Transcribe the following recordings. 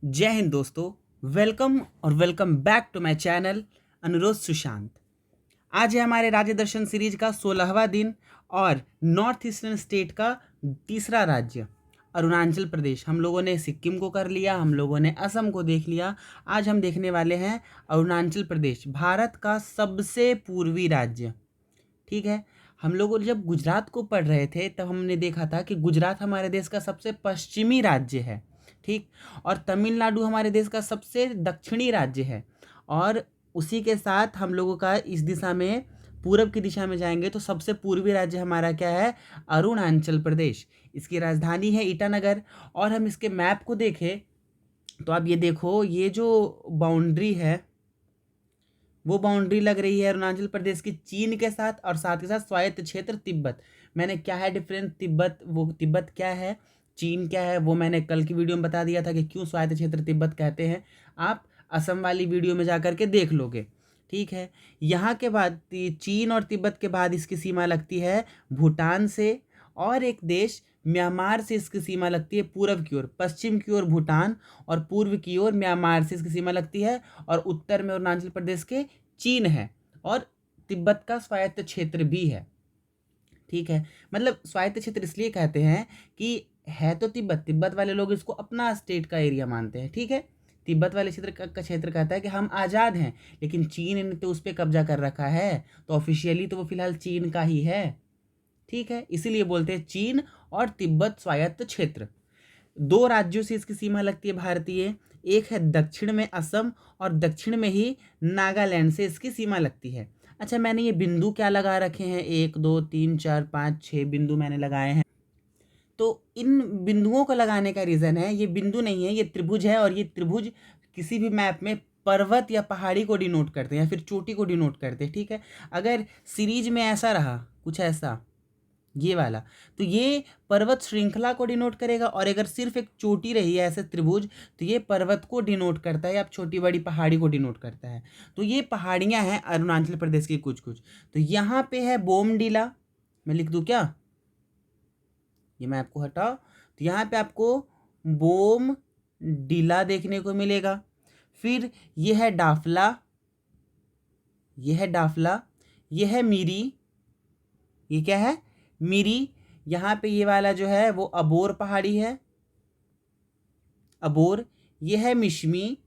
जय हिंद दोस्तों। Welcome back to my channel Anurodh Sushant. आज है हमारे राज्य दर्शन सीरीज का 16वां दिन और नॉर्थ ईस्टर्न स्टेट का तीसरा राज्य अरुणाचल प्रदेश। हम लोगों ने सिक्किम को कर लिया, हम लोगों ने असम को देख लिया। आज हम देखने वाले हैं अरुणाचल प्रदेश, भारत का सबसे पूर्वी राज्य। ठीक है। हम लोग जब गुजरात को पढ़ रहे थे तब हमने देखा था कि गुजरात हमारे देश का सबसे पश्चिमी राज्य है। ठीक। और तमिलनाडु हमारे देश का सबसे दक्षिणी राज्य है। और उसी के साथ हम लोगों का इस दिशा में पूरब की दिशा में जाएंगे तो सबसे पूर्वी राज्य हमारा क्या है? अरुणाचल प्रदेश। इसकी राजधानी है ईटानगर। और हम इसके मैप को देखें तो आप ये देखो, ये जो बाउंड्री है वो बाउंड्री लग रही है अरुणाचल प्रदेश की चीन के साथ और साथ के साथ स्वायत्त क्षेत्र तिब्बत। मैंने क्या है डिफरेंस, तिब्बत क्या है, चीन क्या है, वो मैंने कल की वीडियो में बता दिया था कि क्यों स्वायत्त क्षेत्र तिब्बत कहते हैं। आप असम वाली वीडियो में जा करके देख लोगे। ठीक है। यहाँ के बाद चीन और तिब्बत के बाद इसकी सीमा लगती है भूटान से, और एक देश म्यांमार से इसकी सीमा लगती है पूर्व की ओर, पश्चिम की ओर भूटान और पूर्व की ओर म्यांमार से इसकी सीमा लगती है। और उत्तर में अरुणाचल प्रदेश के चीन है और तिब्बत का स्वायत्त क्षेत्र भी है। ठीक है। मतलब स्वायत्त क्षेत्र इसलिए कहते हैं कि है तो तिब्बत वाले लोग इसको अपना स्टेट का एरिया मानते हैं। ठीक है। तिब्बत वाले क्षेत्र का क्षेत्र कहता है कि हम आज़ाद हैं, लेकिन चीन ने तो उस पर कब्जा कर रखा है, तो ऑफिशियली तो वो फिलहाल चीन का ही है। ठीक है। इसीलिए बोलते हैं चीन और तिब्बत स्वायत्त क्षेत्र। दो राज्यों से इसकी सीमा लगती है भारतीय। एक है दक्षिण में असम और दक्षिण में ही नागालैंड से इसकी सीमा लगती है। अच्छा, मैंने ये बिंदु क्या लगा रखे हैं, 1 2 3 4 5 6 बिंदु मैंने लगाए हैं। तो इन बिंदुओं को लगाने का रीज़न है, ये बिंदु नहीं है, ये त्रिभुज है। और ये त्रिभुज किसी भी मैप में पर्वत या पहाड़ी को डिनोट करते हैं या फिर चोटी को डिनोट करते हैं। ठीक है। अगर सीरीज में ऐसा रहा कुछ ऐसा, ये वाला, तो ये पर्वत श्रृंखला को डिनोट करेगा। और अगर सिर्फ एक चोटी रही है ऐसे त्रिभुज, तो ये पर्वत को डिनोट करता है या छोटी बड़ी पहाड़ी को डिनोट करता है। तो ये पहाड़ियाँ हैं अरुणाचल प्रदेश की कुछ कुछ। तो यहाँ पे है बोमडीला। मैं लिख दूँ क्या? ये मैं आपको हटाओ, तो यहाँ पे आपको बोम डीला देखने को मिलेगा। फिर ये है डाफला, ये है डाफला, ये है मीरी। ये क्या है? मीरी। यहाँ पे ये वाला जो है वो अबोर पहाड़ी है, अबोर। ये है मिशमी।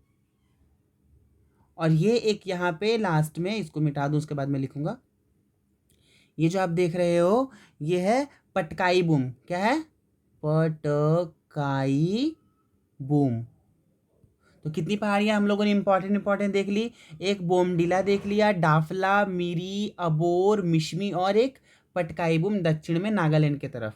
और ये एक यहाँ पे लास्ट में, इसको मिटा दूँ उसके बाद में लिखूंगा, ये जो आप देख रहे हो ये है पटकाई बूम। क्या है? पटकाई बूम। तो कितनी पहाड़ियाँ हम लोगों ने इंपॉर्टेंट देख ली। एक बोमडीला देख लिया, डाफला, मीरी, अबोर, मिशमी और एक पटकाई बूम दक्षिण में नागालैंड की तरफ।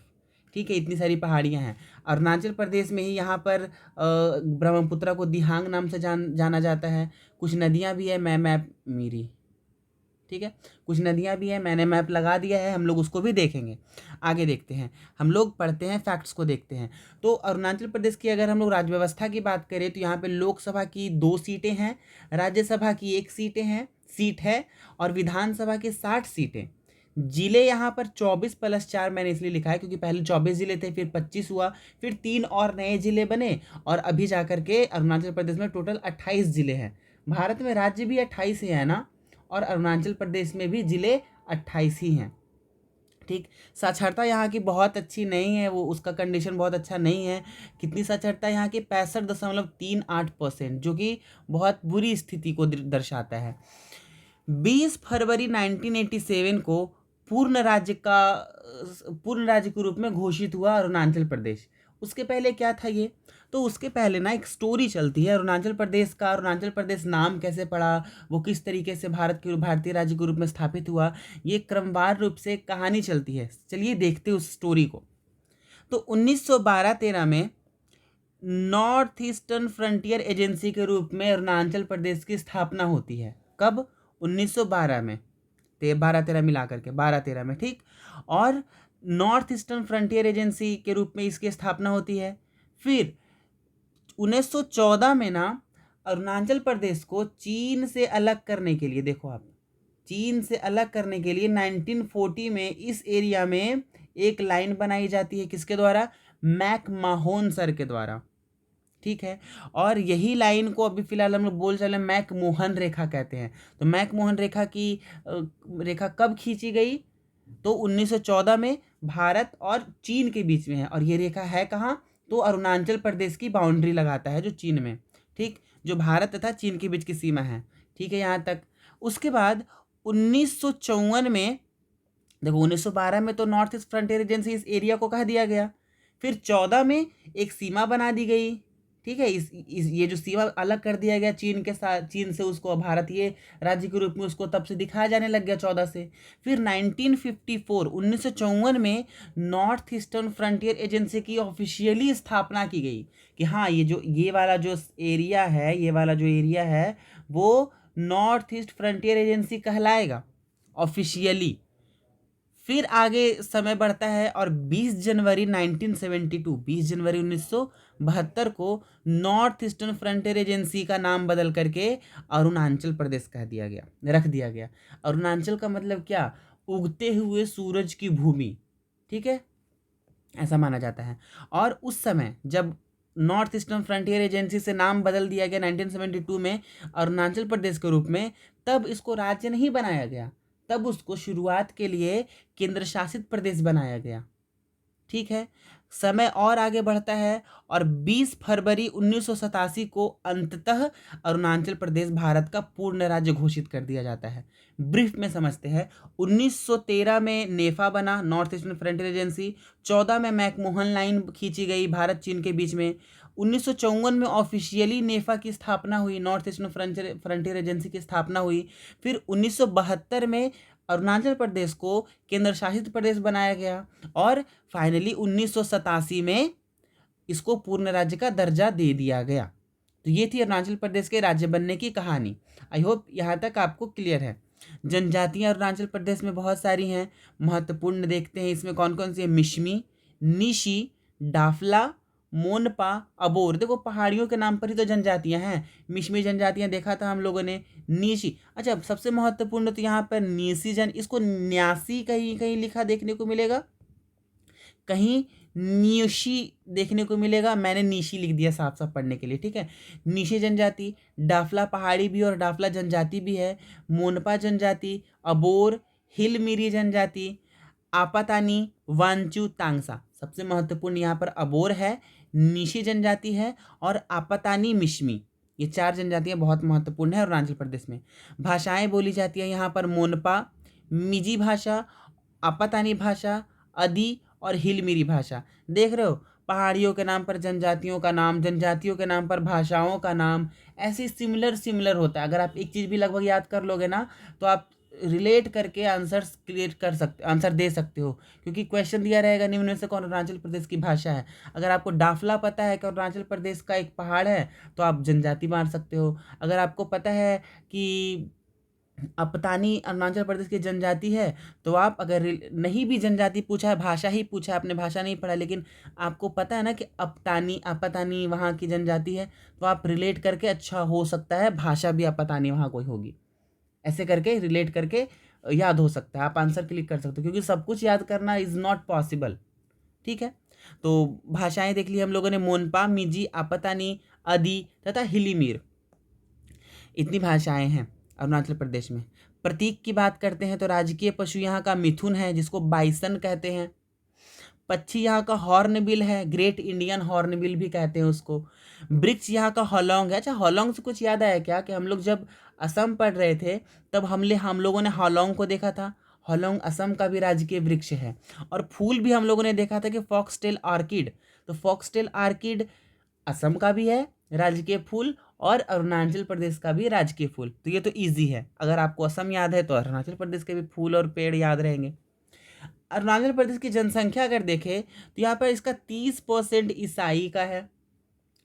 ठीक है। इतनी सारी पहाड़ियाँ हैं अरुणाचल प्रदेश में ही। यहाँ पर ब्रह्मपुत्र को दिहांग नाम से जाना जाता है। कुछ नदियाँ भी है, मैं मैप मीरी। ठीक है। कुछ नदियाँ भी हैं, मैंने मैप लगा दिया है, हम लोग उसको भी देखेंगे। आगे देखते हैं, हम लोग पढ़ते हैं, फैक्ट्स को देखते हैं। तो अरुणाचल प्रदेश की अगर हम लोग राज्य व्यवस्था की बात करें तो यहाँ पे लोकसभा की 2 सीटें हैं, राज्यसभा की 1 सीट है और विधानसभा की 60 सीटें। जिले यहाँ पर 24+4 मैंने इसलिए लिखा है क्योंकि पहले 24 जिले थे, फिर 25 हुआ, फिर 3 और नए जिले बने और अभी जा करके अरुणाचल प्रदेश में टोटल 28 जिले हैं। भारत में राज्य भी 28 ही है ना, और अरुणाचल प्रदेश में भी जिले 28 ही हैं। ठीक। साक्षरता यहाँ की बहुत अच्छी नहीं है, वो उसका कंडीशन बहुत अच्छा नहीं है। कितनी साक्षरता यहाँ की? 65.38%, जो कि बहुत बुरी स्थिति को दर्शाता है। 20 फरवरी 1987 को पूर्ण राज्य के रूप में घोषित हुआ अरुणाचल प्रदेश। उसके पहले क्या था ये? तो उसके पहले ना एक स्टोरी चलती है अरुणाचल प्रदेश का। अरुणाचल प्रदेश नाम कैसे पड़ा, वो किस तरीके से भारतीय राज्य के रूप में स्थापित हुआ, ये क्रमवार रूप से कहानी चलती है। चलिए देखते हैं उस स्टोरी को। तो 1912-13 में नॉर्थ ईस्टर्न फ्रंटियर एजेंसी के रूप में अरुणाचल प्रदेश की स्थापना होती है। कब? 1912 में। 12-13 मिला करके 12-13 में। ठीक। और नॉर्थ ईस्टर्न फ्रंटियर एजेंसी के रूप में इसकी स्थापना होती है। फिर 1914 में ना अरुणाचल प्रदेश को चीन से अलग करने के लिए, देखो आप, चीन से अलग करने के लिए 1940 में इस एरिया में एक लाइन बनाई जाती है। किसके द्वारा? मैक माहोन सर के द्वारा। ठीक है। और यही लाइन को अभी फिलहाल हम लोग बोल चले मैकमोहन रेखा कहते हैं। तो मैकमोहन रेखा की रेखा कब खींची गई? तो 1914 में भारत और चीन के बीच में है। और ये रेखा है कहाँ? तो अरुणाचल प्रदेश की बाउंड्री लगाता है जो चीन में, ठीक, जो भारत तथा चीन के बीच की सीमा है, ठीक है, यहाँ तक। उसके बाद 1954 में, देखो 1912 में तो नॉर्थ ईस्ट फ्रंटियर एजेंसी इस एरिया को कह दिया गया। फिर 14 में एक सीमा बना दी गई, ठीक है। इस ये जो सीमा अलग कर दिया गया चीन के साथ, चीन से उसको भारतीय राज्य के रूप में उसको तब से दिखाया जाने लग गया 14 से। फिर 1954 1954 में नॉर्थ ईस्टर्न फ्रंटियर एजेंसी की ऑफिशियली स्थापना की गई कि हाँ ये वाला जो एरिया है, ये वाला जो एरिया है वो नॉर्थ ईस्ट फ्रंटियर एजेंसी कहलाएगा ऑफिशियली। फिर आगे समय बढ़ता है और 20 जनवरी 1972 को नॉर्थ ईस्टर्न फ्रंटियर एजेंसी का नाम बदल करके अरुणाचल प्रदेश कह दिया गया, रख दिया गया। अरुणाचल का मतलब क्या? उगते हुए सूरज की भूमि, ठीक है, ऐसा माना जाता है। और उस समय जब नॉर्थ ईस्टर्न फ्रंटियर एजेंसी से नाम बदल दिया गया 1972 में अरुणाचल प्रदेश के रूप में, तब इसको राज्य नहीं बनाया गया, तब उसको शुरुआत के लिए केंद्र शासित प्रदेश बनाया गया, ठीक है। समय और आगे बढ़ता है और 20 फरवरी 1987 को अंततः अरुणाचल प्रदेश भारत का पूर्ण राज्य घोषित कर दिया जाता है। ब्रीफ में समझते हैं। 1913 में नेफा बना, नॉर्थ ईस्टर्न फ्रंटियर एजेंसी। 14 में मैकमोहन लाइन खींची गई भारत चीन के बीच में। 1954 में ऑफिशियली नेफा की स्थापना हुई, नॉर्थ ईस्टर्न फ्रंटियर एजेंसी की स्थापना हुई। फिर 1972 में अरुणाचल प्रदेश को केंद्र शासित प्रदेश बनाया गया और फाइनली 1987 में इसको पूर्ण राज्य का दर्जा दे दिया गया। तो ये थी अरुणाचल प्रदेश के राज्य बनने की कहानी। आई होप यहाँ तक आपको क्लियर है। जनजातियाँ अरुणाचल प्रदेश में बहुत सारी हैं, महत्वपूर्ण देखते हैं इसमें कौन कौन सी है। मिशमी, निशी, डाफला, मोनपा, अबोर। देखो पहाड़ियों के नाम पर ही तो जनजातियां हैं। मिशमी जनजातियां देखा था हम लोगों ने। नीशी, अच्छा सबसे महत्वपूर्ण तो यहाँ पर नीसी इसको न्यासी कहीं कहीं लिखा देखने को मिलेगा, कहीं न्यूशी देखने को मिलेगा। मैंने नीशी लिख दिया साफ साफ पढ़ने के लिए, ठीक है। नीशी जनजाति, डाफला पहाड़ी भी और डाफला जनजाति भी है, मोनपा जनजाति, अबोर, हिलमिरी जनजाति, आपातानी, वांचू, तांगसा। सबसे महत्वपूर्ण यहाँ पर अबोर है, निशी जनजाति है और आपातानी मिशमी। ये 4 जनजातियाँ बहुत महत्वपूर्ण है अरुणाचल प्रदेश में। भाषाएं बोली जाती हैं यहाँ पर मोनपा, मिजी भाषा, आपातानी भाषा, अदी और हिलमिरी भाषा। देख रहे हो, पहाड़ियों के नाम पर जनजातियों का नाम, जनजातियों के नाम पर भाषाओं का नाम, ऐसे सिमिलर होता है। अगर आप एक चीज़ भी लगभग याद कर लोगे ना तो आप रिलेट करके आंसर्स क्रिएट कर सकते, आंसर दे सकते हो, क्योंकि क्वेश्चन दिया रहेगा निम्न में से कौन अरुणाचल प्रदेश की भाषा है। अगर आपको डाफला पता है कि अरुणाचल प्रदेश का एक पहाड़ है तो आप जनजाति मार सकते हो। अगर आपको पता है कि अपतानी अरुणाचल प्रदेश की जनजाति है तो आप, अगर नहीं भी जनजाति पूछा है, भाषा ही पूछा है, आपने भाषा नहीं पढ़ा लेकिन आपको पता है ना कि अपतानी वहाँ की जनजाति है, तो आप रिलेट करके, अच्छा हो सकता है भाषा भी अपतानी वहाँ कोई होगी, ऐसे करके रिलेट करके याद हो सकता है, आप आंसर क्लिक कर सकते हो, क्योंकि सब कुछ याद करना इज़ नॉट पॉसिबल, ठीक है। तो भाषाएं देख ली हम लोगों ने, मोनपा, मिजी, आपतानी, अदी तथा हिलीमीर, इतनी भाषाएं हैं अरुणाचल प्रदेश में। प्रतीक की बात करते हैं तो राजकीय पशु यहाँ का मिथुन है, जिसको बाइसन कहते हैं। पक्षी यहाँ का हॉर्नबिल है, ग्रेट इंडियन हॉर्नबिल भी कहते हैं उसको। वृक्ष यहाँ का हॉलोंग है। अच्छा, हॉलोंग से कुछ याद आया क्या कि हम लोग जब असम पढ़ रहे थे तब हम लोगों ने हॉलोंग को देखा था। हॉलोंग असम का भी राजकीय वृक्ष है। और फूल भी हम लोगों ने देखा था कि फॉक्सटेल आर्किड, तो फॉक्सटेल आर्किड असम का भी है राजकीय फूल और अरुणाचल प्रदेश का भी राजकीय फूल। तो ये तो इजी है, अगर आपको असम याद है तो अरुणाचल प्रदेश के भी फूल और पेड़ याद रहेंगे। अरुणाचल प्रदेश की जनसंख्या अगर देखें तो यहाँ पर इसका 30% ईसाई का है,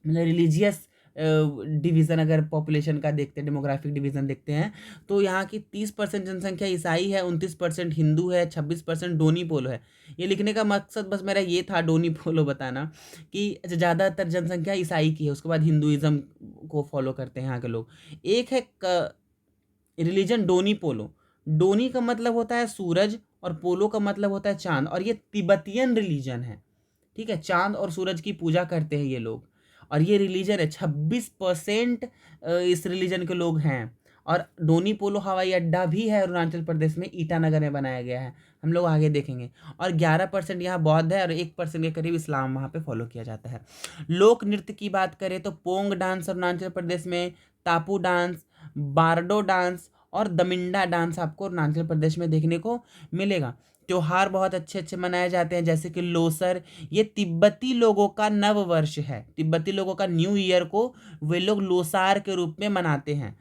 मतलब रिलीजियस डिवीज़न अगर पॉपुलेशन का देखते हैं, डेमोग्राफिक डिवीज़न देखते हैं तो यहाँ की 30% जनसंख्या ईसाई है, 29% हिंदू है, 26% डोनी पोलो है। ये लिखने का मकसद बस मेरा ये था डोनी पोलो बताना कि ज़्यादातर जनसंख्या ईसाई की है, उसके बाद हिंदुइज़्म को फॉलो करते हैं यहाँ के लोग। एक है रिलीजन डोनी पोलो। डोनी का मतलब होता है सूरज और पोलो का मतलब होता है चांद, और ये तिब्बतियन रिलीजन है, ठीक है। चांद और सूरज की पूजा करते हैं ये लोग। और ये रिलीजन है, 26% इस रिलीजन के लोग हैं। और डोनी पोलो हवाई अड्डा भी है अरुणाचल प्रदेश में, ईटानगर में बनाया गया है, हम लोग आगे देखेंगे। और 11% यहाँ बौद्ध है और 1% के करीब इस्लाम वहाँ पे फॉलो किया जाता है। लोक नृत्य की बात करें तो पोंग डांस अरुणाचल प्रदेश में, तापू डांस, बारडो डांस और दमिंडा डांस आपको अरुणाचल प्रदेश में देखने को मिलेगा। त्योहार बहुत अच्छे अच्छे मनाए जाते हैं, जैसे कि लोसर, ये तिब्बती लोगों का नव वर्ष है, तिब्बती लोगों का न्यू ईयर को वे लोग लोसार के रूप में मनाते हैं।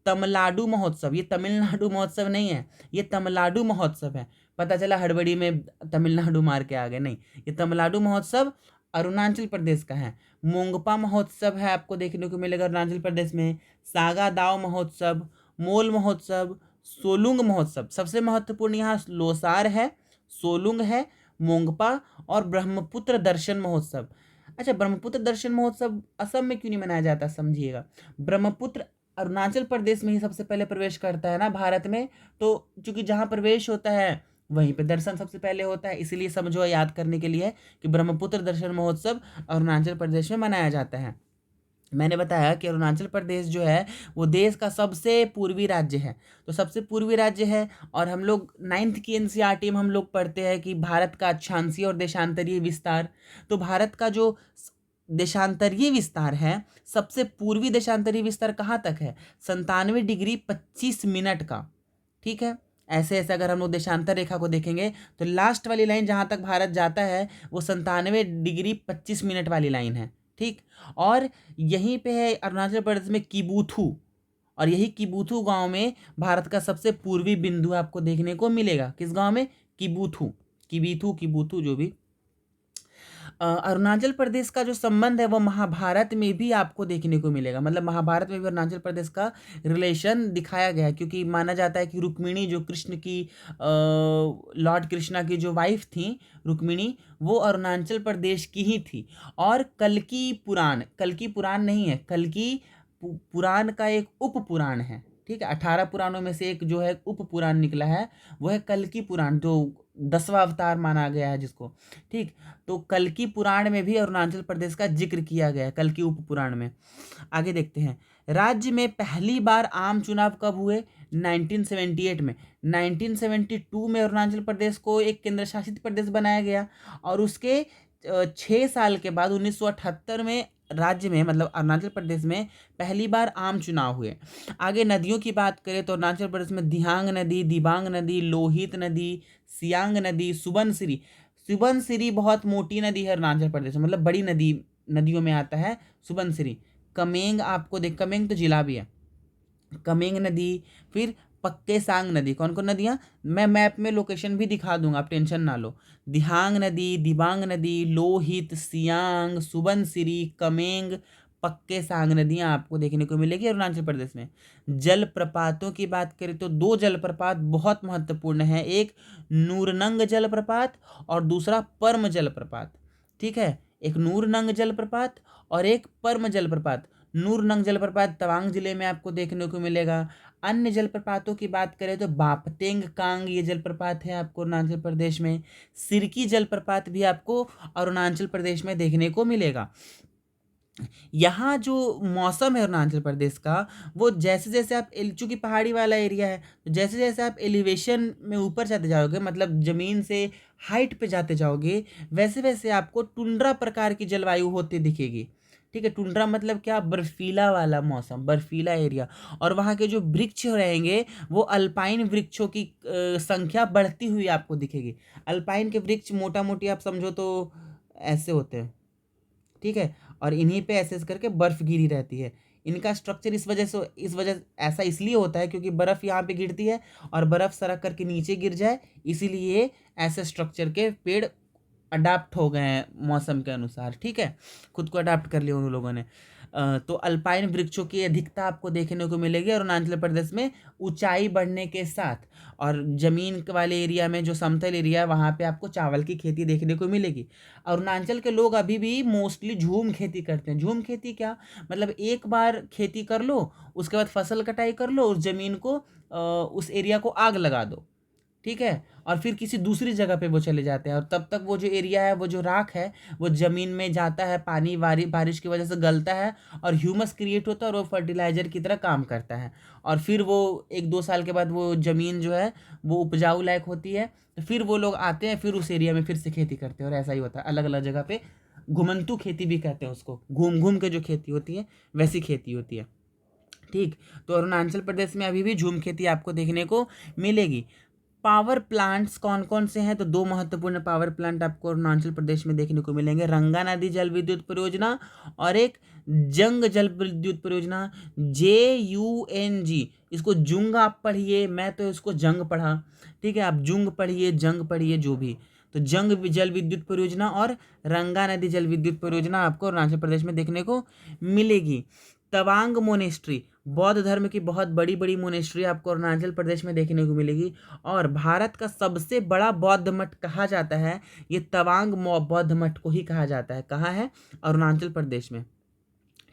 तमिलनाडु महोत्सव, ये तमिलनाडु महोत्सव नहीं है, ये तमिलनाडु महोत्सव है, पता चला हड़बड़ी में तमिलनाडु मार के आ गए, नहीं, ये तमिलनाडु महोत्सव अरुणाचल प्रदेश का है। मोंगपा महोत्सव है आपको देखने को मिलेगा अरुणाचल प्रदेश में। सागा दाव महोत्सव, मोल महोत्सव, सोलुंग महोत्सव, सबसे महत्वपूर्ण यहाँ लोसार है, सोलुंग है, मोंगपा और ब्रह्मपुत्र दर्शन महोत्सव। अच्छा, ब्रह्मपुत्र दर्शन महोत्सव असम में क्यों नहीं मनाया जाता, समझिएगा। ब्रह्मपुत्र अरुणाचल प्रदेश में ही सबसे पहले प्रवेश करता है ना भारत में, तो चूंकि जहाँ प्रवेश होता है वहीं पे दर्शन सबसे पहले होता है, इसीलिए समझो याद करने के लिए कि ब्रह्मपुत्र दर्शन महोत्सव अरुणाचल प्रदेश में मनाया जाता है। मैंने बताया कि अरुणाचल प्रदेश जो है वो देश का सबसे पूर्वी राज्य है, तो सबसे पूर्वी राज्य है। और हम लोग 9th की एनसीईआरटी में हम लोग पढ़ते हैं कि भारत का अक्षांशीय और देशांतरीय विस्तार, तो भारत का जो देशांतरीय विस्तार है, सबसे पूर्वी देशांतरीय विस्तार कहाँ तक है, 97 डिग्री 25 मिनट का। ठीक है, ऐसे ऐसे अगर हम लोग देशांतर रेखा को देखेंगे तो लास्ट वाली लाइन जहाँ तक भारत जाता है वो 97 डिग्री 25 मिनट वाली लाइन है। ठीक, और यहीं पे है अरुणाचल प्रदेश में किबूथू, और यही किबूथू गांव में भारत का सबसे पूर्वी बिंदु आपको देखने को मिलेगा। किस गांव में, किबूथू, किबीथू, किबूथू, जो भी। अरुणाचल प्रदेश का जो संबंध है वो महाभारत में भी आपको देखने को मिलेगा, मतलब महाभारत में भी अरुणाचल प्रदेश का रिलेशन दिखाया गया है, क्योंकि माना जाता है कि रुक्मिणी जो कृष्ण की लॉर्ड कृष्णा की जो वाइफ थी रुक्मिणी, वो अरुणाचल प्रदेश की ही थी। और कल्कि पुराण, कल्कि पुराण नहीं है, कल्कि पुराण का एक उप पुराण है। ठीक है, 18 पुराणों में से एक जो है उप पुराण निकला है, वो है कल्कि पुराण, जो 10वां अवतार माना गया है जिसको। ठीक, तो कल्कि पुराण में भी अरुणाचल प्रदेश का जिक्र किया गया है, कल्कि उप पुराण में। आगे देखते हैं, राज्य में पहली बार आम चुनाव कब हुए, 1978 में। 1972 में अरुणाचल प्रदेश को एक केंद्र शासित प्रदेश बनाया गया, और उसके 6 साल के बाद 1978 में राज्य में, मतलब अरुणाचल प्रदेश में पहली बार आम चुनाव हुए। आगे नदियों की बात करें तो अरुणाचल प्रदेश में दिहांग नदी, दिबांग नदी, लोहित नदी, सियांग नदी, सुबनसिरी, सुबनसिरी बहुत मोटी नदी है अरुणाचल प्रदेश में, मतलब बड़ी नदी, नदियों में आता है सुबनसिरी। कमेंग आपको देख, कमेंग तो जिला भी है, कमेंग नदी, फिर पक्के सांग नदी। कौन कौन नदियाँ, मैं मैप में लोकेशन भी दिखा दूंगा, आप टेंशन ना लो। दिहांग नदी, दिबांग नदी, लोहित, सियांग, सुबनसिरी, कमेंग, पक्के सांग नदियाँ आपको देखने को मिलेगी अरुणाचल प्रदेश में। जलप्रपातों की बात करें तो 2 जलप्रपात बहुत महत्वपूर्ण है, एक नूरनंग जलप्रपात और दूसरा परम जलप्रपात। ठीक है, एक नूरनंग जलप्रपात और एक परम जलप्रपात। नूरनंग जलप्रपात तवांग जिले में आपको देखने को मिलेगा। अन्य जलप्रपातों की बात करें तो बापतेंग कांग ये जलप्रपात है आपको अरुणाचल प्रदेश में। सिरकी जलप्रपात भी आपको अरुणाचल प्रदेश में देखने को मिलेगा। यहाँ जो मौसम है अरुणाचल प्रदेश का, वो जैसे जैसे आप चूँकि पहाड़ी वाला एरिया है, तो जैसे जैसे आप एलिवेशन में ऊपर जाते जाओगे, मतलब ज़मीन से हाइट पे जाते जाओगे, वैसे वैसे आपको टुंड्रा प्रकार की जलवायु होती दिखेगी। ठीक है, टुंड्रा मतलब क्या, बर्फीला वाला मौसम, बर्फीला एरिया। और वहाँ के जो वृक्ष रहेंगे वो अल्पाइन वृक्षों की संख्या बढ़ती हुई आपको दिखेगी। अल्पाइन के वृक्ष मोटा मोटी आप समझो तो ऐसे होते हैं। ठीक है, और इन्हीं पे ऐसे करके बर्फ गिरी रहती है। इनका स्ट्रक्चर इस वजह ऐसा इसलिए होता है क्योंकि बर्फ़ यहाँ पे गिरती है और बर्फ़ सरक करके नीचे गिर जाए, इसीलिए ऐसे स्ट्रक्चर के पेड़ अडाप्ट हो गए हैं मौसम के अनुसार। ठीक है, खुद को अडाप्ट कर लिया उन लोगों ने। तो अल्पाइन वृक्षों की अधिकता आपको देखने को मिलेगी अरुणाचल प्रदेश में ऊंचाई बढ़ने के साथ। और ज़मीन वाले एरिया में जो समतल एरिया है वहाँ पे आपको चावल की खेती देखने को मिलेगी। अरुणाचल के लोग अभी भी मोस्टली झूम खेती करते हैं। झूम खेती क्या, मतलब एक बार खेती कर लो, उसके बाद फसल कटाई कर लो, उस ज़मीन को उस एरिया को आग लगा दो। ठीक है, और फिर किसी दूसरी जगह पे वो चले जाते हैं, और तब तक वो जो एरिया है, वो जो राख है, वो ज़मीन में जाता है, पानी बारिश की वजह से गलता है और ह्यूमस क्रिएट होता है और वो फर्टिलाइज़र की तरह काम करता है। और फिर वो 1-2 साल के बाद वो ज़मीन जो है वो उपजाऊ लायक होती है, तो फिर वो लोग आते हैं, फिर उस एरिया में फिर से खेती करते हैं, और ऐसा ही होता है अलग अलग जगह पे। घुमंतू खेती भी कहते हैं उसको, घूम घूम के जो खेती होती है वैसी खेती होती है। ठीक, तो अरुणाचल प्रदेश में अभी भी झूम खेती आपको देखने को मिलेगी। पावर प्लांट्स कौन कौन से हैं? तो 2 महत्वपूर्ण पावर प्लांट आपको अरुणाचल प्रदेश में देखने को मिलेंगे, रंगा नदी जल विद्युत परियोजना और एक जंग जल विद्युत परियोजना, JUNG। इसको जुंग आप पढ़िए, मैं तो इसको जंग पढ़ा, ठीक है, आप जुंग पढ़िए, जंग पढ़िए, जो भी। तो जंग जल विद्युत परियोजना और रंगा नदी जल विद्युत परियोजना आपको अरुणाचल प्रदेश में देखने को मिलेगी। तवांग मोनेस्ट्री, बौद्ध धर्म की बहुत बड़ी बड़ी मोनेस्ट्री आपको अरुणाचल प्रदेश में देखने को मिलेगी, और भारत का सबसे बड़ा बौद्ध मठ कहा जाता है, ये तवांग बौद्ध मठ को ही कहा जाता है। कहाँ है? अरुणाचल प्रदेश में,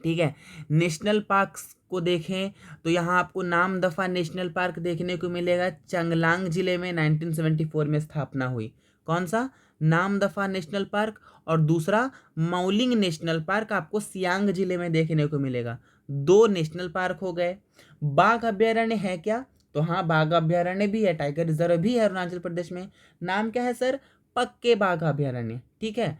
ठीक है। नेशनल पार्क्स को देखें तो यहाँ आपको नामदफा नेशनल पार्क देखने को मिलेगा, चांगलांग जिले में 1974 में स्थापना हुई। कौन सा? Namdapha national park. और दूसरा मौलिंग नेशनल पार्क आपको सियांग जिले में देखने को मिलेगा। 2 नेशनल पार्क हो गए। बाघ अभ्यारण्य है क्या? तो हाँ, बाघ अभ्यारण्य भी है, टाइगर रिजर्व भी है अरुणाचल प्रदेश में। नाम क्या है सर? पक्के बाघ अभ्यारण्य, ठीक है।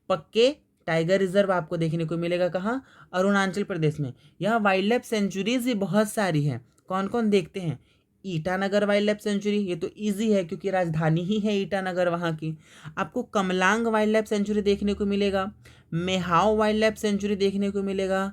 पक्के टाइगर रिजर्व आपको देखने को मिलेगा कहाँ? अरुणाचल प्रदेश में। यहाँ वाइल्ड लाइफ सेंचुरीज भी बहुत सारी हैं। कौन कौन देखते हैं? ईटानगर वाइल्ड लाइफ सेंचुरी, ये तो इजी है क्योंकि राजधानी ही है ईटानगर वहाँ की। आपको कमलांग वाइल्ड लाइफ सेंचुरी देखने को मिलेगा, मेहाओ वाइल्ड लाइफ सेंचुरी देखने को मिलेगा,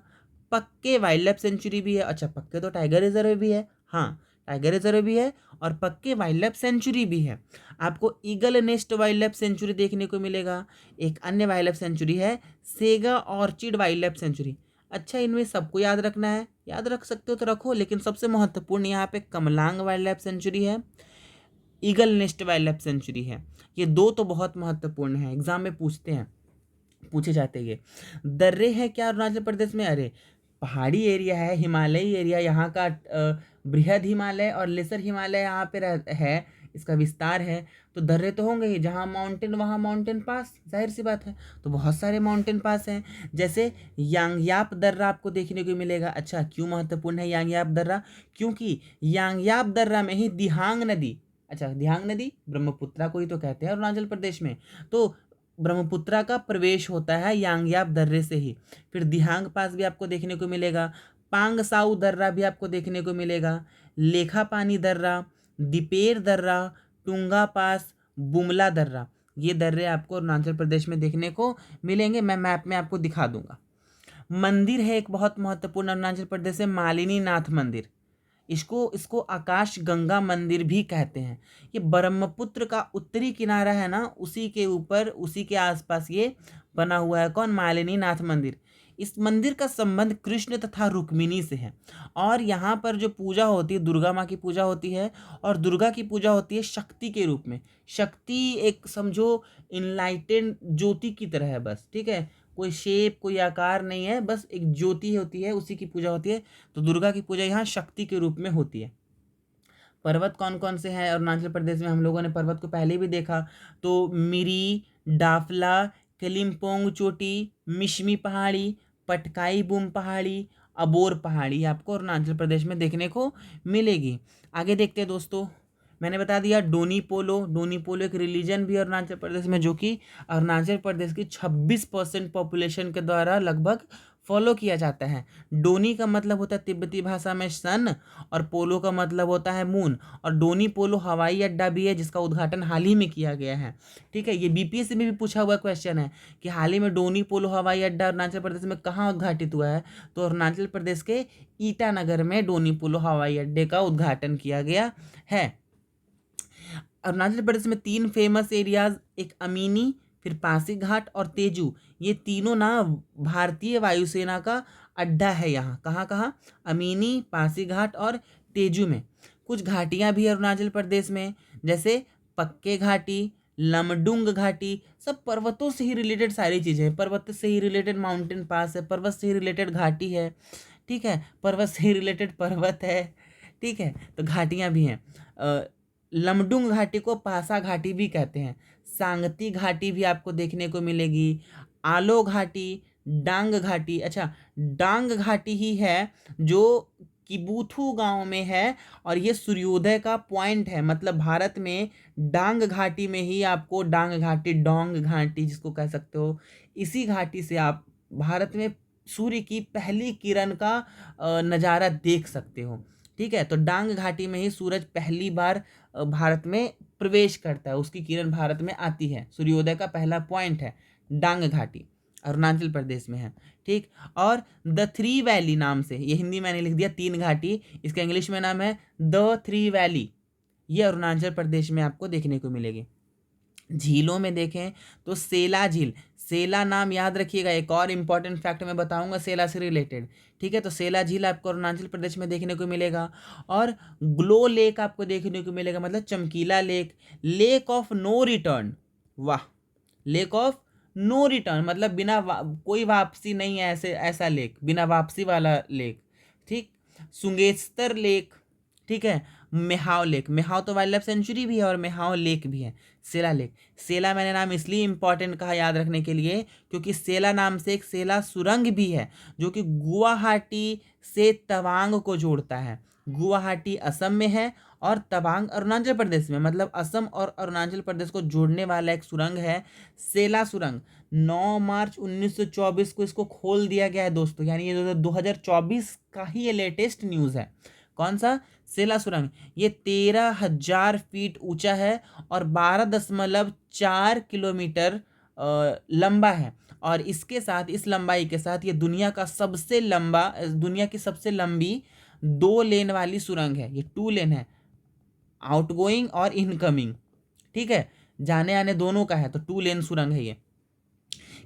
पक्के वाइल्ड लाइफ सेंचुरी भी है। अच्छा, पक्के तो टाइगर रिजर्व भी है, हाँ टाइगर रिजर्व भी है और पक्के वाइल्ड लाइफ सेंचुरी भी है। आपको eagle nest wild life sanctuary देखने को मिलेगा। एक अन्य वाइल्ड लाइफ सेंचुरी है सेगा ऑर्चिड वाइल्ड लाइफ सेंचुरी। अच्छा, इनमें सबको याद रखना है, याद रख सकते हो तो रखो, लेकिन सबसे महत्वपूर्ण यहाँ पे कमलांग वाइल्ड लाइफ सेंचुरी है, eagle nest wild life sanctuary है। ये 2 तो बहुत महत्वपूर्ण है, एग्जाम में पूछे जाते हैं ये। दर्रे है क्या अरुणाचल प्रदेश में? अरे पहाड़ी एरिया है, हिमालयी एरिया यहाँ का, बृहद हिमालय और लेसर हिमालय यहाँ पे है, इसका विस्तार है। तो दर्रे तो होंगे ही, जहाँ माउंटेन वहाँ माउंटेन पास, जाहिर सी बात है। तो बहुत सारे माउंटेन पास हैं, जैसे यांगयाप दर्रा आपको देखने को मिलेगा। अच्छा, क्यों महत्वपूर्ण है यांगयाप दर्रा? क्योंकि यांगयाप दर्रा में ही दिहांग नदी, अच्छा दिहांग नदी ब्रह्मपुत्रा को ही तो कहते हैं अरुणाचल प्रदेश में, तो ब्रह्मपुत्रा का प्रवेश होता है यांगयाप दर्रे से ही। फिर दिहांग पास भी आपको देखने को मिलेगा, पांगसाऊ दर्रा भी आपको देखने को मिलेगा, लेखा पानी दर्रा, दिपेर दर्रा, टुंगा पास, बुमला दर्रा, ये दर्रे आपको अरुणाचल प्रदेश में देखने को मिलेंगे। मैं मैप में आपको दिखा दूंगा। मंदिर है एक बहुत महत्वपूर्ण अरुणाचल प्रदेश में, मालिनी नाथ मंदिर। इसको आकाश गंगा मंदिर भी कहते हैं। ये ब्रह्मपुत्र का उत्तरी किनारा है ना, उसी के ऊपर, उसी के आसपास ये बना हुआ है। कौन? मालिनी नाथ मंदिर। इस मंदिर का संबंध कृष्ण तथा रुक्मिणी से है, और यहाँ पर जो पूजा होती है, दुर्गा माँ की पूजा होती है, और दुर्गा की पूजा होती है शक्ति के रूप में। शक्ति एक समझो इनलाइटेंड ज्योति की तरह है बस, ठीक है, कोई शेप कोई आकार नहीं है, बस एक ज्योति होती है, उसी की पूजा होती है। तो दुर्गा की पूजा यहाँ शक्ति के रूप में होती है। पर्वत कौन कौन से हैं अरुणाचल प्रदेश में? हम लोगों ने पर्वत को पहले भी देखा, तो मिरी, डाफला, कलिम्पोंग चोटी, मिशमी पहाड़ी, पटकाई बूम पहाड़ी, अबोर पहाड़ी आपको अरुणाचल प्रदेश में देखने को मिलेगी। आगे देखते हैं दोस्तों, मैंने बता दिया डोनी पोलो एक रिलीजन भी है अरुणाचल प्रदेश में, जो कि अरुणाचल प्रदेश की 26% पॉपुलेशन के द्वारा लगभग फॉलो किया जाता है। डोनी का मतलब होता है तिब्बती भाषा में सन, और पोलो का मतलब होता है मून। और डोनी पोलो हवाई अड्डा भी है, जिसका उद्घाटन हाल ही में किया गया है, ठीक है। ये बीपीएससी में भी पूछा हुआ क्वेश्चन है कि हाल ही में डोनी पोलो हवाई अड्डा अरुणाचल प्रदेश में कहाँ उद्घाटित हुआ है? तो अरुणाचल प्रदेश के ईटानगर में डोनी पोलो हवाई अड्डे का उद्घाटन किया गया है। अरुणाचल प्रदेश में 3 फेमस एरियाज, एक अमीनी, फिर पासीघाट और तेजू, ये तीनों ना भारतीय वायुसेना का अड्डा है। यहाँ कहाँ कहाँ? अमीनी, पासीघाट और तेजू में। कुछ घाटियाँ भी अरुणाचल प्रदेश में, जैसे पक्के घाटी, लमडुंग घाटी, सब पर्वतों से ही रिलेटेड सारी चीज़ें हैं। पर्वत से ही रिलेटेड माउंटेन पास है, पर्वत से ही रिलेटेड घाटी है, ठीक है, पर्वत से ही रिलेटेड पर्वत है, ठीक है। तो घाटियाँ भी हैं। लमडुंग घाटी को पासा घाटी भी कहते हैं। सांगती घाटी भी आपको देखने को मिलेगी। आलो घाटी, डांग घाटी, अच्छा डांग घाटी ही है जो किबूथू गांव में है, और ये सूर्योदय का पॉइंट है। मतलब भारत में डांग घाटी में ही आपको, डांग घाटी, डोंग घाटी जिसको कह सकते हो, इसी घाटी से आप भारत में सूर्य की पहली किरण का नज़ारा देख सकते हो। ठीक है, तो डांग घाटी में ही सूरज पहली बार भारत में प्रवेश करता है, उसकी किरण भारत में आती है। सूर्योदय का पहला पॉइंट है डांग घाटी, अरुणाचल प्रदेश में है। ठीक, और द थ्री वैली नाम से, ये हिंदी मैंने लिख दिया तीन घाटी, इसका इंग्लिश में नाम है द थ्री वैली, ये अरुणाचल प्रदेश में आपको देखने को मिलेगी। झीलों में देखें तो सेला झील, सेला नाम याद रखिएगा, एक और इम्पॉर्टेंट फैक्ट मैं बताऊंगा सेला से रिलेटेड। ठीक है, तो सेला झील आपको अरुणाचल प्रदेश में देखने को मिलेगा। और ग्लो लेक आपको देखने को मिलेगा, मतलब चमकीला lake, lake of no return, वाह, लेक ऑफ नो रिटर्न मतलब बिना कोई वापसी नहीं है, ऐसे ऐसा लेक, बिना वापसी वाला लेक। ठीक, सुंगेस्तर लेक, ठीक है, मेहाव लेक, मेहाव तो वाइल्ड लाइफ सेंचुरी भी है और मेहाव लेक भी है। सेला लेक, सेला मैंने नाम इसलिए इंपॉर्टेंट कहा याद रखने के लिए क्योंकि सेला नाम से एक सेला सुरंग भी है जो कि गुवाहाटी से तवांग को जोड़ता है। गुवाहाटी असम में है और तवांग अरुणाचल प्रदेश में, मतलब असम और अरुणाचल प्रदेश को जोड़ने वाला एक सुरंग है, सेला सुरंग। 9 मार्च 1924 को इसको खोल दिया गया है दोस्तों, यानी ये 2024 का ही ये लेटेस्ट न्यूज़ है। कौन सा? सेला सुरंग। ये 13,000 फीट ऊंचा है और 12.4 किलोमीटर लंबा है। और इसके साथ, इस लंबाई के साथ, ये दुनिया का सबसे लंबा, दुनिया की सबसे लंबी 2 लेन वाली सुरंग है। ये 2 लेन है, आउटगोइंग और इनकमिंग। ठीक है, जाने आने दोनों का है, तो 2 लेन सुरंग है ये।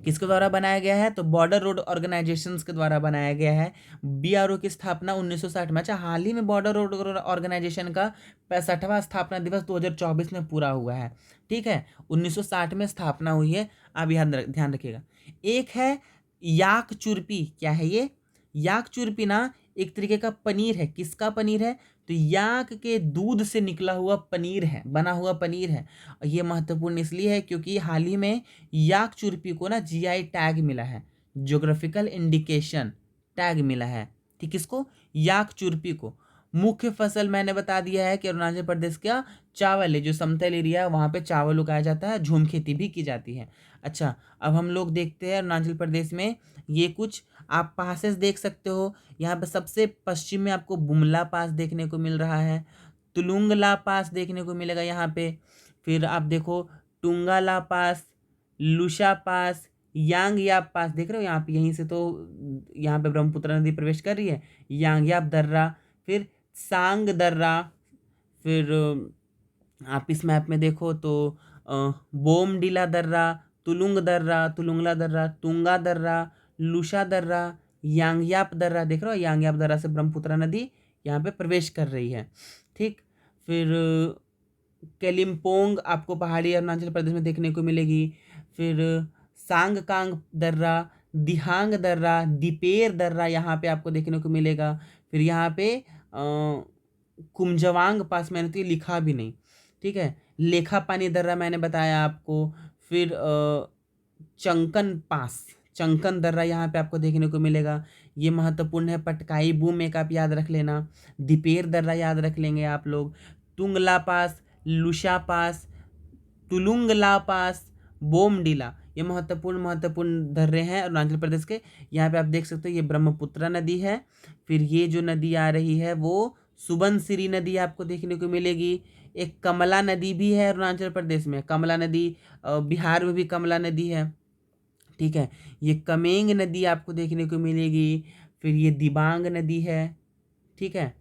किसके द्वारा बनाया गया है? तो बॉर्डर रोड ऑर्गेनाइजेशंस के द्वारा बनाया गया है। बीआरओ की स्थापना 1960 में, अच्छा हाल ही में बॉर्डर रोड ऑर्गेनाइजेशन का 65वां स्थापना दिवस 2024 में पूरा हुआ है। ठीक है, 1960 में स्थापना हुई है, आप यहाँ ध्यान रखिएगा। एक है याक चुरपी, क्या है ये? याक चुरपी ना एक तरीके का पनीर है। किसका पनीर है? तो याक के दूध से निकला हुआ पनीर है, बना हुआ पनीर है। और ये महत्वपूर्ण इसलिए है क्योंकि हाल ही में याक चुरपी को ना जीआई टैग मिला है, ज्योग्राफिकल इंडिकेशन टैग मिला है। ठीक, किसको? याक चुरपी को। मुख्य फसल मैंने बता दिया है कि अरुणाचल प्रदेश का चावल है, जो समतल एरिया है वहाँ पे चावल उगाया जाता है, झूम खेती भी की जाती है। अच्छा, अब हम लोग देखते हैं अरुणाचल प्रदेश में ये कुछ आप पासेस देख सकते हो। यहाँ पे सबसे पश्चिम में आपको बुमला पास देखने को मिल रहा है, तुलुंगला पास देखने को मिलेगा यहाँ पे। फिर आप देखो टुंगाला पास, लुशा पास, यांगयाप पास देख रहे हो यहाँ पे, यहीं से तो यहाँ पे ब्रह्मपुत्र नदी प्रवेश कर रही है, यांगयाप दर्रा, फिर सांग दर्रा, फिर आप इस मैप में देखो तो बोमडिला दर्रा, तुलुंग दर्रा, तुलुंगला दर्रा, तुंगा दर्रा, लुशा दर्रा, यांगयाप दर्रा, देख रहे हो यांगयाप दर्रा से ब्रह्मपुत्र नदी यहाँ पे प्रवेश कर रही है। ठीक, फिर केलिम्पोंग आपको पहाड़ी अरुणाचल प्रदेश में देखने को मिलेगी। फिर सांगकांग दर्रा, दिहांग दर्रा, दिपेर दर्रा यहाँ पे आपको देखने को मिलेगा। फिर यहाँ पे कुमजवांग पास, मैंने तो ये लिखा भी नहीं। ठीक है, लेखा पानी दर्रा मैंने बताया आपको। फिर चंकन पास, चंकन दर्रा यहाँ पे आपको देखने को मिलेगा, ये महत्वपूर्ण है। पटकाई बूम एक आप याद रख लेना, दिपेर दर्रा याद रख लेंगे आप लोग, तुंगला पास, लुशा पास, तुलुंगला पास, बोमडिला, ये महत्वपूर्ण दर्रे हैं अरुणाचल प्रदेश के। यहाँ पे आप देख सकते हो ये ब्रह्मपुत्र नदी है। फिर ये जो नदी आ रही है वो सुबनसिरी नदी आपको देखने को मिलेगी। एक कमला नदी भी है अरुणाचल प्रदेश में, कमला नदी, बिहार में भी कमला नदी है। ठीक है, ये कमेंग नदी आपको देखने को मिलेगी। फिर ये दिबांग नदी है। ठीक है,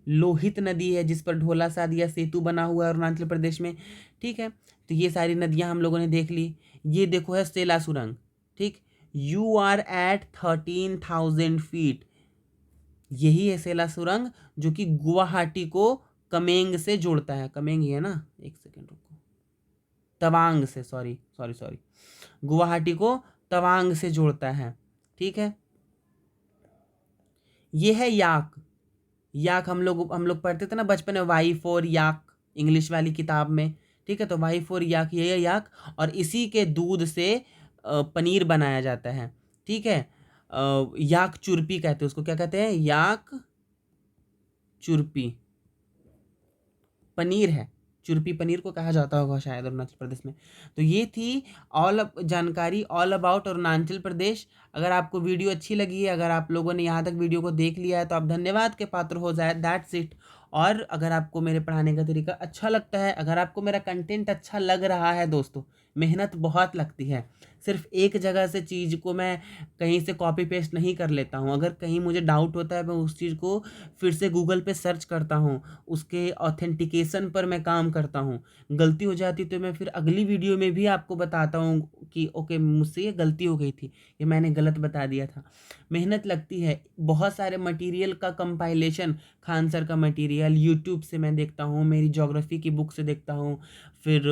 लोहित नदी है जिस पर ढोला सादिया सेतु बना हुआ है अरुणाचल प्रदेश में। ठीक है, तो ये सारी नदियां हम लोगों ने देख ली। ये देखो है सेला सुरंग। ठीक, यू आर एट 13,000 फीट, यही है सेला सुरंग जो कि गुवाहाटी को कमेंग से जोड़ता है। कमेंग ही है ना, एक सेकेंड रुको, तवांग से, सॉरी सॉरी सॉरी, गुवाहाटी को तवांग से जोड़ता है। ठीक है, ये है याक। याक हम लोग पढ़ते थे ना बचपन में, वाई फॉर याक, इंग्लिश वाली किताब में, ठीक है। तो वाई फॉर याक, ये याक, और इसी के दूध से पनीर बनाया जाता है, ठीक है। याक चुरपी कहते हैं उसको, क्या कहते हैं, याक चुरपी पनीर है, चुरपी पनीर को कहा जाता होगा शायद अरुणाचल प्रदेश में। तो ये थी जानकारी ऑल अबाउट अरुणाचल प्रदेश। अगर आपको वीडियो अच्छी लगी है, अगर आप लोगों ने यहाँ तक वीडियो को देख लिया है, तो आप धन्यवाद के पात्र हो जाए, दैट्स इट। और अगर आपको मेरे पढ़ाने का तरीका अच्छा लगता है, अगर आपको मेरा कंटेंट अच्छा लग रहा है दोस्तों, मेहनत बहुत लगती है, सिर्फ एक जगह से चीज़ को मैं कहीं से कॉपी पेस्ट नहीं कर लेता हूँ। अगर कहीं मुझे डाउट होता है, मैं उस चीज़ को फिर से गूगल पे सर्च करता हूँ, उसके ऑथेंटिकेशन पर मैं काम करता हूँ। गलती हो जाती तो मैं फिर अगली वीडियो में भी आपको बताता हूँ कि ओके मुझसे ये गलती हो गई थी, ये मैंने गलत बता दिया था। मेहनत लगती है, बहुत सारे मटेरियल का कंपाइलेशन, खान सर का मटेरियल यूट्यूब से मैं देखता हूँ, मेरी ज्योग्राफी की बुक से देखता हूँ, फिर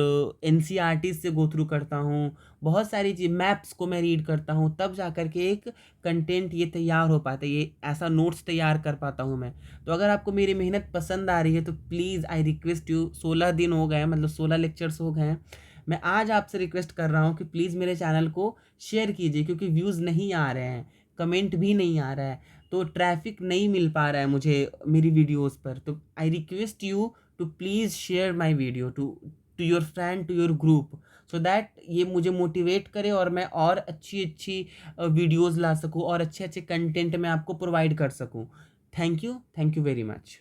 एनसीईआरटी से गो थ्रू करता हूँ, बहुत सारी चीज़, मैप्स को मैं रीड करता हूँ, तब जा कर के एक कंटेंट ये तैयार हो पाता है, ये ऐसा नोट्स तैयार कर पाता हूँ मैं। तो अगर आपको मेरी मेहनत पसंद आ रही है तो प्लीज़ आई रिक्वेस्ट यू, 16 दिन हो गए, मतलब 16 लेक्चर्स हो गए हैं, मैं आज आपसे रिक्वेस्ट कर रहा हूँ कि प्लीज़ मेरे चैनल को शेयर कीजिए, क्योंकि व्यूज़ नहीं आ रहे हैं, कमेंट भी नहीं आ रहा है, तो ट्रैफिक नहीं मिल पा रहा है मुझे मेरी वीडियोज़ पर। तो I request you to please share my video to your friend, to your group, so that ये मुझे मोटिवेट करे और मैं और अच्छी अच्छी वीडियोज़ ला सकूँ और अच्छे अच्छे कंटेंट मैं आपको प्रोवाइड कर सकूँ। Thank you very much.